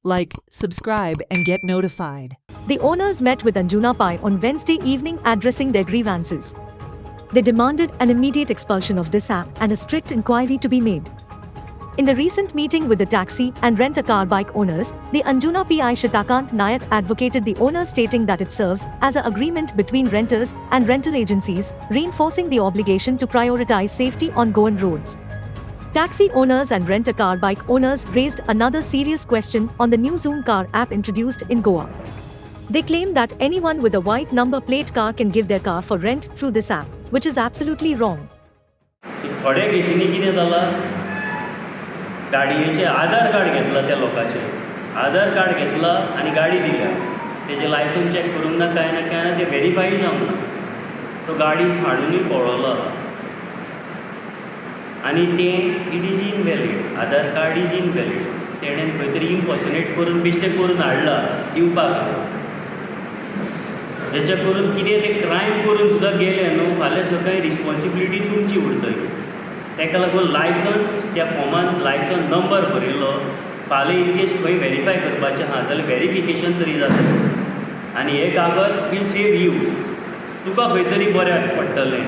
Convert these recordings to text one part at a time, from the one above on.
like, subscribe, and get notified. The owners met with Anjuna Pai on Wednesday evening addressing their grievances. They demanded an immediate expulsion of this app and a strict inquiry to be made. In the recent meeting with the taxi and rent-a-car bike owners, the Anjuna Pai Shitakant Nayak advocated the owners, stating that it serves as an agreement between renters and rental agencies, reinforcing the obligation to prioritize safety on Goan roads. Taxi owners and rent-a-car bike owners raised another serious question on the new Zoom car app introduced in Goa. They claim that anyone with a white number plate car can give their car for rent through this app, which is absolutely wrong. थोड्या केसींनी कितें जालां, गाडयेचें आधार card घेतलां त्या लोकांचें, आधार card घेतलां आनी गाडी दिल्या, तेजें लायसन्स चॅक करूंक ना, कांय ना तें व्हेरीफाय जावंक ना. तो गाडी हाडूनय पळयलो आनी तें it is invalid, Aadhaar card is invalid. तेणें खंय तरी इम्पर्सनेट करून बेश्टें करून हाडला दिवपाक. हेच्या करून कितें तें क्रायम करून सुद्दां गेले न्हू, फाल्यां सकाळीं रिस्पॉन्सिबिलिटी तुमची उरतली. ताका लागून लायसन्स त्या फॉर्मान लायसन्स नंबर बरयलो, फाल्यां इनकेस खंय व्हेरीफाय करपाचें आहा जाल्यार व्हेरिफिकेशन तरी जाता आनी हे कागज वील सेव यू, तुका खंय तरी बऱ्याक पडटलें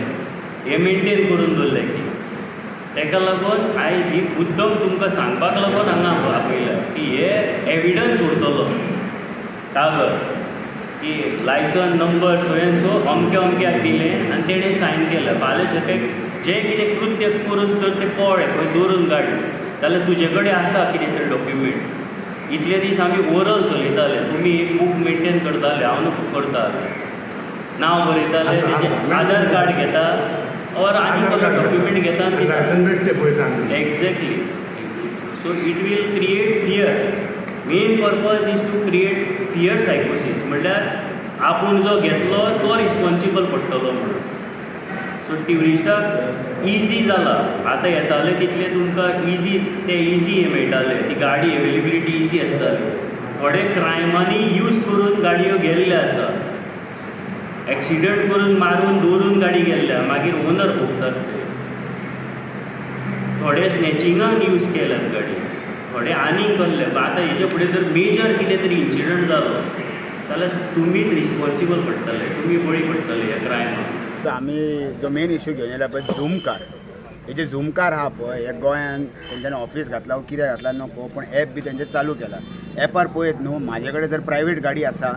हें मेनटेन करून दवरलें की. ताका लागून आयज ही मुद्दम तुमकां सांगपाक लागून हांगा आपयल्या की हे एविडन्स उरतलो कागज की licence number so and so अमक्या अमक्याक दिलें आनी तेणें सायन केलें. फाल्यां सकयल जें कितें कृत्य करून जर तें पळय खंय दवरून गाडी जाल्यार तुजे कडेन आसा कितें तरी डॉक्युमेंट. इतले दीस आमी ओरल चलयताले, तुमी एक बूक मेनटेन करताले, हांव न्हू करताले, नांव बरयताले, तेजें आधार कार्ड घेता और आनी कसलो डॉक्युमेंट घेता आनी दिता. Exactly. So it will create fear. Main purpose is to create fear सायकोसीस, म्हणल्यार आपूण जो घेतलो तो रिस्पॉन्सिबल पडटलो म्हणून. सो ट्युरिस्टाक इजी जाला, आतां येताले तितले तुमकां इजी ते इजी हे मेळटाले, ती गाडी एवेलेबिलिटी इजी आसताली. थोडे क्रायमांनी यूज करून गाडयो गेल्ले आसा, एक्सिडंट करून मारून दवरून गाडी गेल्ल्या, मागीर ओनर भोगतात ते. थोडे स्नॅचिंगाक यूज केल्यात गाडी, थोडे आनीक करले. आतां हेजे फुडें जर मेजर कितें तरी इन्सिडंट जालो जाल्यार तुमीच रिस्पॉन्सिबल पडटले, तुमी बळी पडटले ह्या क्रायमाक. आमी जो मेन इश्यू घेवन येयला पळय झूम कार, हे जे झूम कार आहा पळय हे गोंयान तेंच्यांनी ऑफीस घातला कितें घातला नको, पण एप बी तेंचें चालू केला. एपार पळयत न्हू, म्हाजे कडेन जर प्रायवेट गाडी आसा,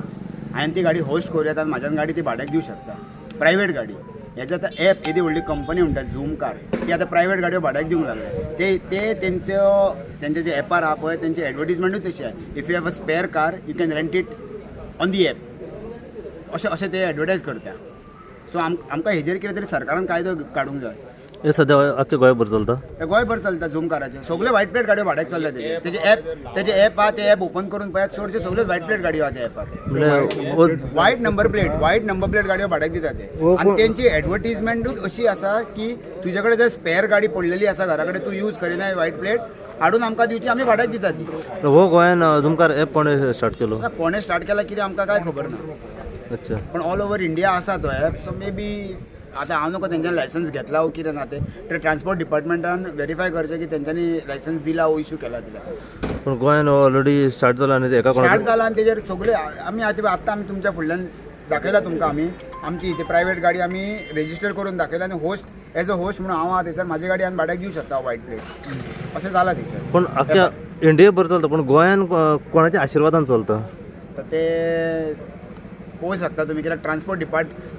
हांवें ती गाडी होस्ट करूं येता आनी म्हाज्यान गाडी ती भाड्याक दिवं शकता, प्रायवेट गाडी. हेजे आतां एप येदी व्हडली कंपनी म्हणटा झूम कार, ती आतां प्रायवेट गाडयो भाड्याक दिवंक लागले. ते तेंचे जे एपार आहा पळय तेंची एडवर्टिजमेंटूच तशी आहे, if you have a spare car you can rent it on the app, अशें ते एडवर्टायज करता. सो आमकां हेजेर कितें तरी सरकारान कायदो काडूंक जाय. हे सध्या आख्खे गोंयभर चलता, हे गोंयभर चलता झूम काराचे. सगळे व्हायट प्लेट गाडयो भाड्याक चलता. तेजे एप आहा, ते एप ओपन करून पळयात, चडशे सगळेच व्हायट प्लेट गाडयो आहा त्या एपार. व्हायट नंबर प्लेट गाडयो भाड्याक दिता ते. आनी तेंची एडवर्टिजमेंटूच अशी आसा की तुजे कडेन जर स्पेअर गाडी पडलेली आसा घरा कडेन, तूं यूज करिना व्हायट प्लेट, हाडून आमकां दिवची, आमी भाड्याक दिता ती. हो गोंयान झुमकार एप कोणें स्टार्ट केलो? कोणें स्टार्ट केला कितें आमकां काय खबर ना. अच्छा. पण ऑल ओव्हर इंडिया आसा तो एप. सो मे बी आतां हांव नको तेंच्यानी लायसन्स घेतला वो कितें ना, ते ट्रान्सपोर्ट डिपार्टमेंटान व्हेरीफाय करचें की तेंच्यांनी लायसन्स दिला वो इश्यू केला दिला. पण गोंयान ऑलरेडी स्टार्ट जाला आनी एका स्टार्ट जाला आनी तेजेर सगळे आमी आतां आमी तुमच्या फुडल्यान दाखयला तुमकां. आमची इथे प्रायवेट गाडी आमी रेजिस्टर करून दाखयला आनी होस्ट एज अ होस्ट म्हणून हांव आहा थंयसर म्हाजी गाडी आनी भाड्याक दिवंक शकता व्हायट प्लेट. अशें जाला थंयसर. पण आख्या इंडिया भर चलता, पण गोंयान कोणाच्या आशिर्वादान चलता तर ते पळोवंक शकता तुमी. कित्याक ट्रान्सपोर्ट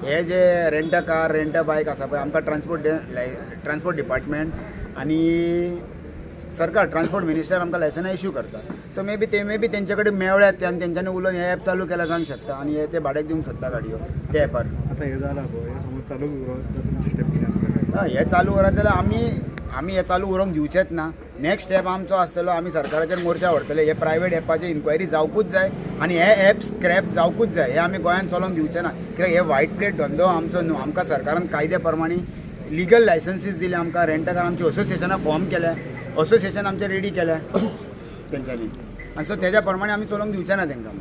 हे जे rent a car rent a bike आसा पळय, आमकां ट्रान्सपोर्ट डिपार्टमेंट आनी सरकार ट्रान्सपोर्ट मिनिस्टर आमकां लायसन्स इश्यू करता. सो मे बी तेंचे कडेन मेळ्ळ्यात ते आनी तेंच्यांनी उलोवन हे एप चालू केला जावंक शकता आनी हे ते भाड्याक दिवंक शकता गाडयो त्या एपार. आतां हे जाला पळय, हे समज चालू तुमची स्टेप कितें आसता? हे चालू करात जाल्यार आमी हे चालू उरोवंक दिवचेच ना. नेक्स्ट स्टेप आमचो आसतलो, आमी सरकाराचेर मोर्चा व्हरतले. हे प्रायवेट एपाची इन्क्वायरी जावकूच जाय आनी हे एप स्क्रॅप जावकूच जाय. हे आमी गोंयान चलोवंक दिवचे ना. कित्याक हे व्हायट प्लेट धंदो आमचो न्हू. आमकां सरकारान कायद्या प्रमाणे लिगल लायसन्सीस दिले आमकां. रेंट कार आमची असोसिएशनां फॉर्म केल्या, असोसिएशन आमचे रेडी केल्या तेंच्यांनी, आनी सो तेज्या प्रमाणे आमी चलोवंक दिवचे ना तेंकां.